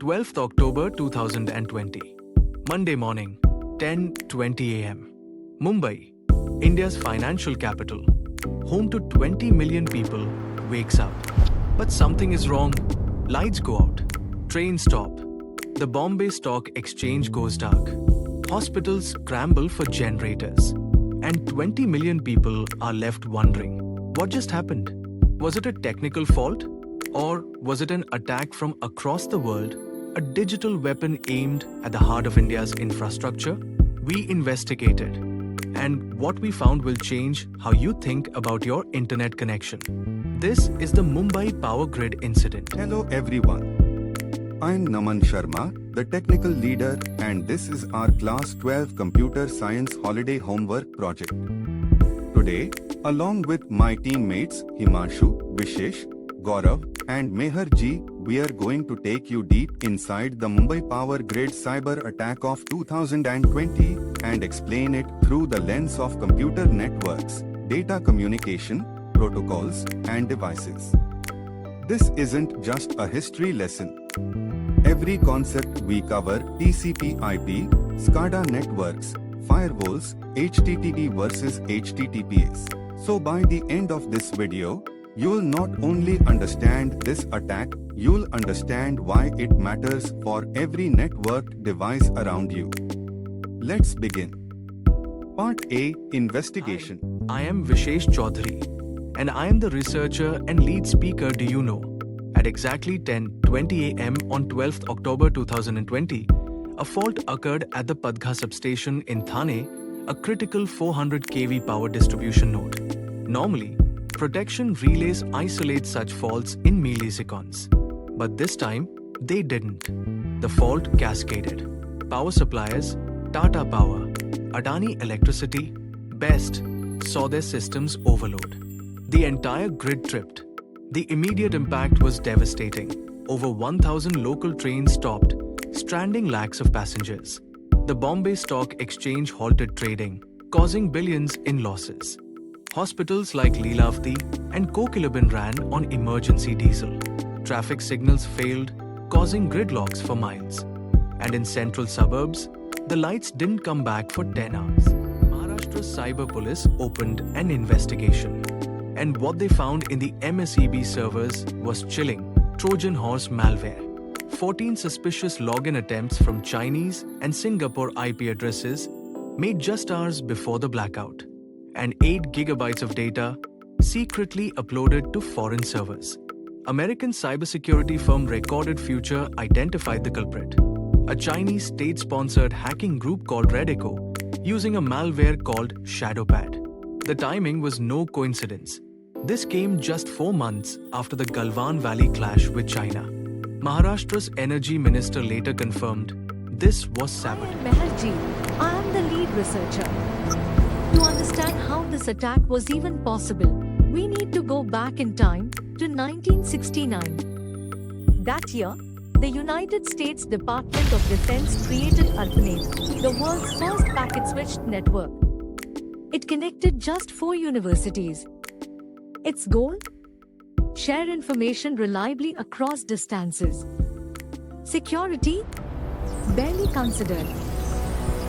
12th October 2020. Monday morning, 10:20 a.m. Mumbai, India's financial capital, home to 20 million people, wakes up. But something is wrong. Lights go out. Trains stop. The Bombay Stock Exchange goes dark. Hospitals scramble for generators. And 20 million people are left wondering, what just happened? Was it a technical fault? Or was it an attack from across the world? A digital weapon aimed at the heart of India's infrastructure? We investigated. And what we found will change how you think about your internet connection. This is the Mumbai Power Grid Incident. Hello everyone. I'm Naman Sharma, the technical leader, and this is our Class 12 Computer Science Holiday Homework Project. Today, along with my teammates Himanshu, Vishesh, Gaurav, and Meher ji, we are going to take you deep inside the Mumbai Power Grid cyber attack of 2020 and explain it through the lens of computer networks, data communication, protocols, and devices. This isn't just a history lesson. Every concept we cover, TCP/IP, SCADA networks, firewalls, HTTP versus HTTPS. So by the end of this video, you'll not only understand this attack, you'll understand why it matters for every networked device around you. Let's begin. Part A, Investigation. I am Vishesh Chaudhary, and I am the researcher and lead speaker. Do you know? At exactly 10:20 a.m. on 12th October 2020, a fault occurred at the Padgha substation in Thane, a critical 400 kV power distribution node. Normally, protection relays isolate such faults in milliseconds. But this time, they didn't. The fault cascaded. Power suppliers, Tata Power, Adani Electricity, BEST, saw their systems overload. The entire grid tripped. The immediate impact was devastating. Over 1,000 local trains stopped, stranding lakhs of passengers. The Bombay Stock Exchange halted trading, causing billions in losses. Hospitals like Leelavati and Kokilabin ran on emergency diesel. Traffic signals failed, causing gridlocks for miles. And in central suburbs, the lights didn't come back for 10 hours. Maharashtra's cyber police opened an investigation. And what they found in the MSEB servers was chilling: Trojan horse malware. 14 suspicious login attempts from Chinese and Singapore IP addresses made just hours before the blackout. And 8 gigabytes of data secretly uploaded to foreign servers. American cybersecurity firm Recorded Future identified the culprit: a Chinese state-sponsored hacking group called RedEcho, using a malware called ShadowPad. The timing was no coincidence. This came just 4 months after the Galwan Valley clash with China. Maharashtra's energy minister later confirmed this was sabotage. Meher ji, I am the lead researcher. To understand how this attack was even possible, we need to go back in time to 1969. That year, the United States Department of Defense created ARPANET, the world's first packet-switched network. It connected just 4 universities. Its goal? Share information reliably across distances. Security? Barely considered.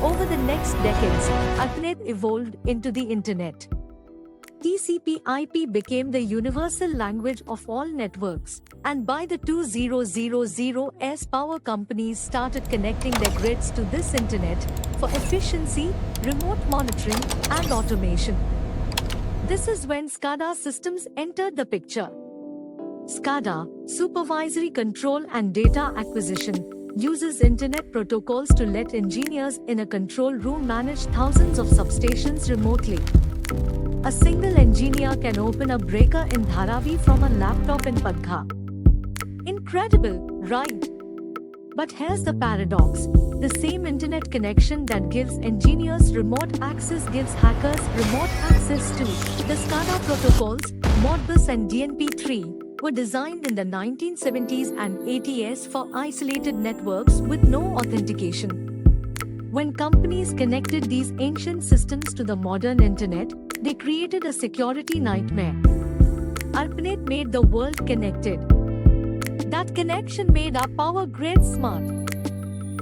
Over the next decades, ARPANET evolved into the Internet. TCP/IP became the universal language of all networks, and by the 2000s, power companies started connecting their grids to this Internet for efficiency, remote monitoring, and automation. This is when SCADA systems entered the picture. SCADA, Supervisory Control and Data Acquisition, uses Internet protocols to let engineers in a control room manage thousands of substations remotely. A single engineer can open a breaker in Dharavi from a laptop in Padgha. Incredible, right? But here's the paradox. The same internet connection that gives engineers remote access gives hackers remote access too. The SCADA protocols, Modbus and DNP3, were designed in the 1970s and 80s for isolated networks with no authentication. When companies connected these ancient systems to the modern internet, they created a security nightmare. ARPANET made the world connected. That connection made our power grid smart.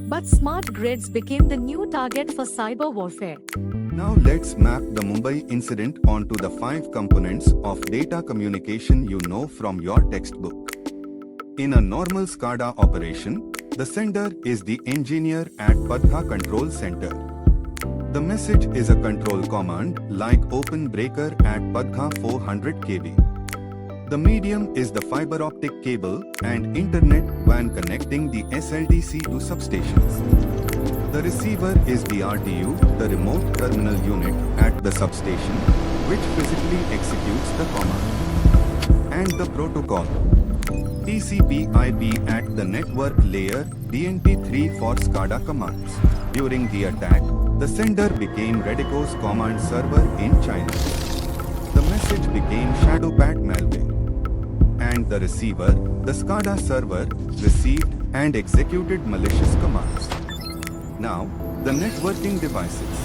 But smart grids became the new target for cyber warfare. Now let's map the Mumbai incident onto the 5 components of data communication you know from your textbook. In a normal SCADA operation, the sender is the engineer at Padgha Control Center. The message is a control command like open breaker at Padgha 400 kV. The medium is the fiber optic cable and internet WAN connecting the SLDC to substations. The receiver is the RTU, the remote terminal unit at the substation, which physically executes the command. And the protocol. TCP/IP at the network layer, DNP3 for SCADA commands. During the attack, the sender became RedEcho's command server in China. The message became ShadowPad malware. And the receiver, the SCADA server, received and executed malicious commands. Now, the networking devices.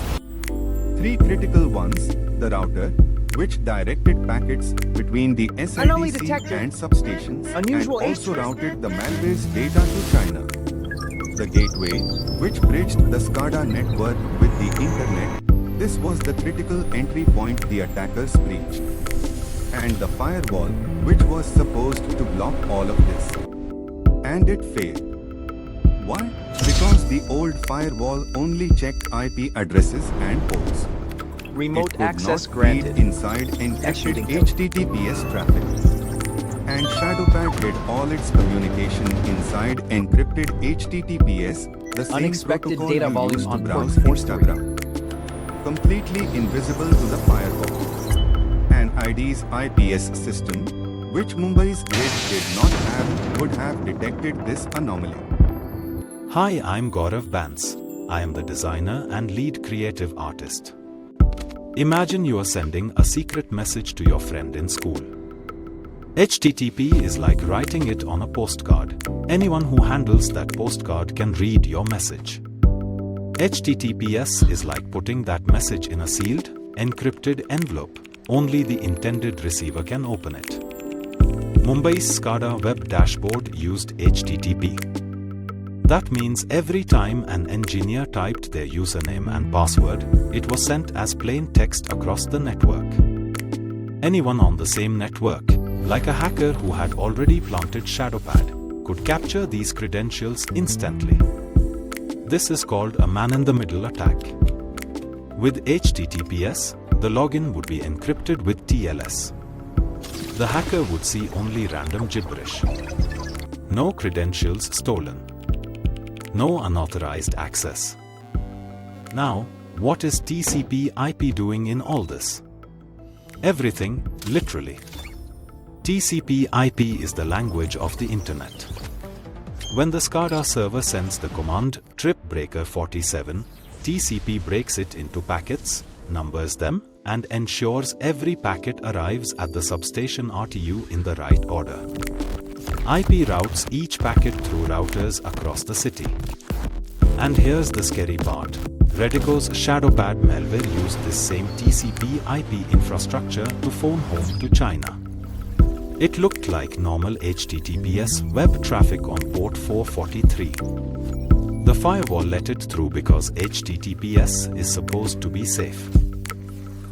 3 critical ones, the router, which directed packets between the SLDC and substations and also routed the malware's data to China. The gateway, which bridged the SCADA network with the internet, this was the critical entry point the attackers breached. And the firewall, which was supposed to block all of this. And it failed. Why? Because the old firewall only checked IP addresses and ports. Remote it could access not granted. read inside encrypted HTTPS traffic. And ShadowPad did all its communication inside encrypted HTTPS, the same Unexpected protocol data you volume use to on browse port 43. Instagram. Completely invisible to the firewall. And ID's IPS system, which Mumbai's grid did not have, would have detected this anomaly. Hi, I'm Gaurav Bans. I am the designer and lead creative artist. Imagine you are sending a secret message to your friend in school. HTTP is like writing it on a postcard. Anyone who handles that postcard can read your message. HTTPS is like putting that message in a sealed, encrypted envelope. Only the intended receiver can open it. Mumbai's SCADA web dashboard used HTTP. That means every time an engineer typed their username and password, it was sent as plain text across the network. Anyone on the same network, like a hacker who had already planted ShadowPad, could capture these credentials instantly. This is called a man-in-the-middle attack. With HTTPS, the login would be encrypted with TLS. The hacker would see only random gibberish. No credentials stolen. No unauthorized access. Now, what is TCP/IP doing in all this? Everything, literally. TCP/IP is the language of the internet. When the SCADA server sends the command trip breaker 47, TCP breaks it into packets, numbers them, and ensures every packet arrives at the substation RTU in the right order. IP routes each packet through routers across the city. And here's the scary part. RedEcho's ShadowPad malware used this same TCP/IP infrastructure to phone home to China. It looked like normal HTTPS web traffic on port 443. The firewall let it through because HTTPS is supposed to be safe.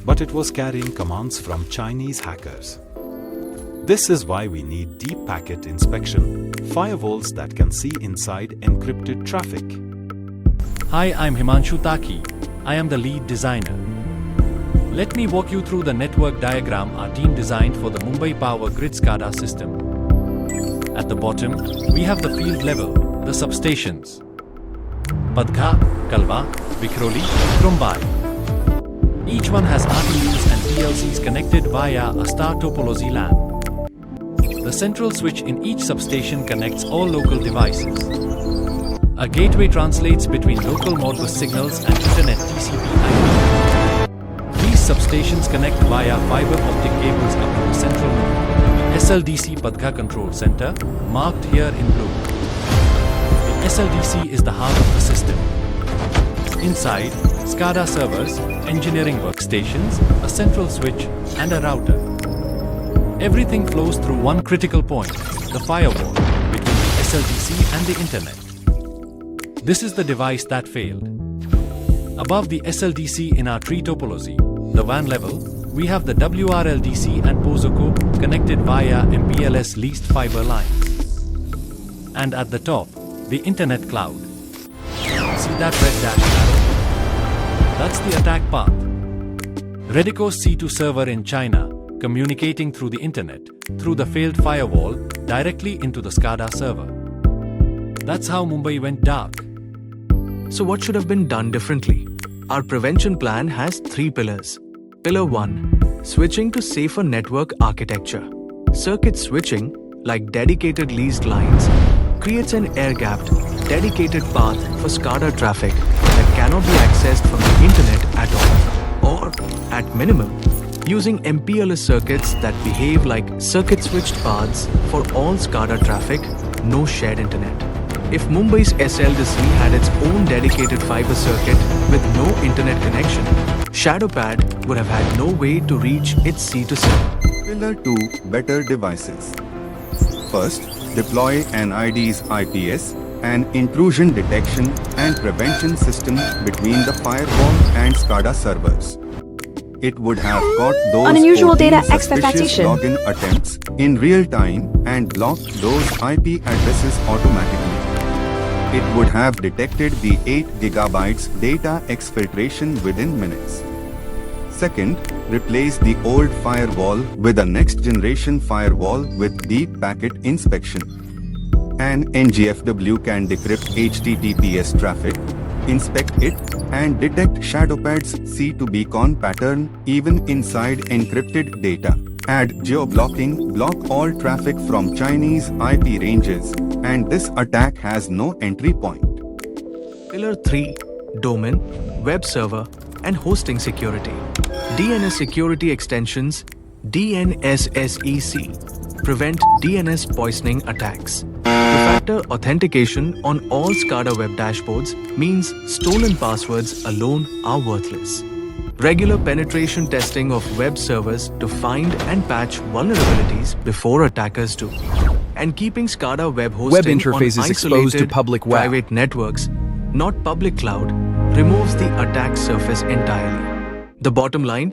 But it was carrying commands from Chinese hackers. This is why we need deep packet inspection, firewalls that can see inside encrypted traffic. Hi, I'm Himanshu Taki. I am the lead designer. Let me walk you through the network diagram our team designed for the Mumbai Power Grid SCADA system. At the bottom, we have the field level, the substations. Padgha, Kalwa, Vikhroli, Trumbai. Each one has RTUs and PLCs connected via a star topology LAN. The central switch in each substation connects all local devices. A gateway translates between local Modbus signals and Internet TCP/IP. These substations connect via fiber optic cables up to the central node, the SLDC Padgha Control Center, marked here in blue. The SLDC is the heart of the system. Inside, SCADA servers, engineering workstations, a central switch, and a router. Everything flows through one critical point, the firewall, with SLDC and the internet. This is the device that failed. Above the SLDC in our tree topology, the WAN level, we have the WRLDC and POSOCO connected via MPLS leased fiber lines. And at the top, the internet cloud. See that red dash arrow? That's the attack path. RedEcho's C2 server in China, communicating through the internet, through the failed firewall, directly into the SCADA server. That's how Mumbai went dark. So what should have been done differently? Our prevention plan has 3 pillars. Pillar 1. Switching to safer network architecture. Circuit switching, like dedicated leased lines, creates an air-gapped, dedicated path for SCADA traffic that cannot be accessed from the internet at all. Or, at minimum, using MPLS circuits that behave like circuit-switched paths for all SCADA traffic, no shared internet. If Mumbai's SLDC had its own dedicated fiber circuit with no internet connection, ShadowPad would have had no way to reach its C2 server. Pillar 2. Better devices. First, deploy an ID's IPS, an intrusion detection and prevention system between the firewall and SCADA servers. It would have caught those Unusual data suspicious expectation. login attempts in real time and blocked those IP addresses automatically. It would have detected the 8 GB data exfiltration within minutes. Second, replace the old firewall with a next-generation firewall with deep packet inspection. An NGFW can decrypt HTTPS traffic, inspect it, and detect ShadowPad's C2beacon pattern even inside encrypted data. Add geoblocking, block all traffic from Chinese IP ranges, and this attack has no entry point. Pillar 3. Domain, web server, and hosting security. DNS security extensions, DNSSEC, prevent DNS poisoning attacks. Two-factor authentication on all SCADA web dashboards means stolen passwords alone are worthless. Regular penetration testing of web servers to find and patch vulnerabilities before attackers do. And keeping SCADA web hosting interfaces on exposed to isolated public web. private networks, not public cloud, removes the attack surface entirely. The bottom line,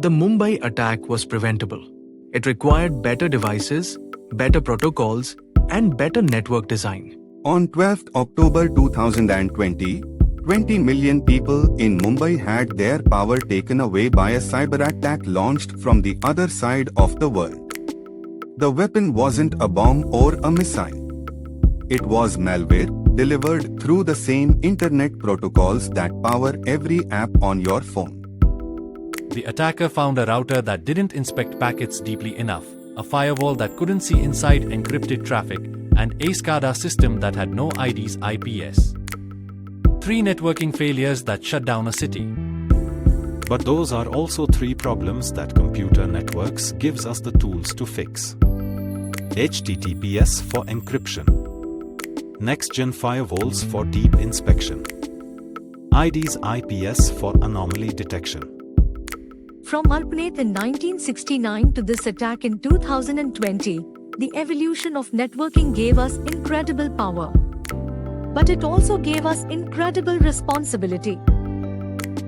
the Mumbai attack was preventable. It required better devices, better protocols, and better network design. On 12th October 2020, 20 million people in Mumbai had their power taken away by a cyberattack launched from the other side of the world. The weapon wasn't a bomb or a missile. It was malware delivered through the same internet protocols that power every app on your phone. The attacker found a router that didn't inspect packets deeply enough, a firewall that couldn't see inside encrypted traffic, and a SCADA system that had no ID's IPS. 3 networking failures that shut down a city. But those are also 3 problems that computer networks gives us the tools to fix. HTTPS for encryption. Next-gen firewalls for deep inspection. ID's IPS for anomaly detection. From ARPANET in 1969 to this attack in 2020, the evolution of networking gave us incredible power. But it also gave us incredible responsibility.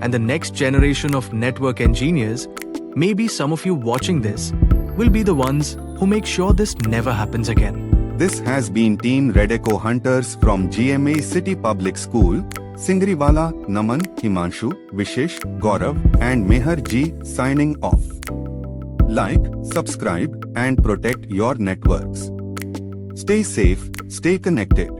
And the next generation of network engineers, maybe some of you watching this, will be the ones who make sure this never happens again. This has been Team RedEcho Hunters from GMA City Public School, Singriwala, Naman, Himanshu, Vishesh, Gaurav, and Meher Ji signing off. Like, subscribe, and protect your networks. Stay safe, stay connected.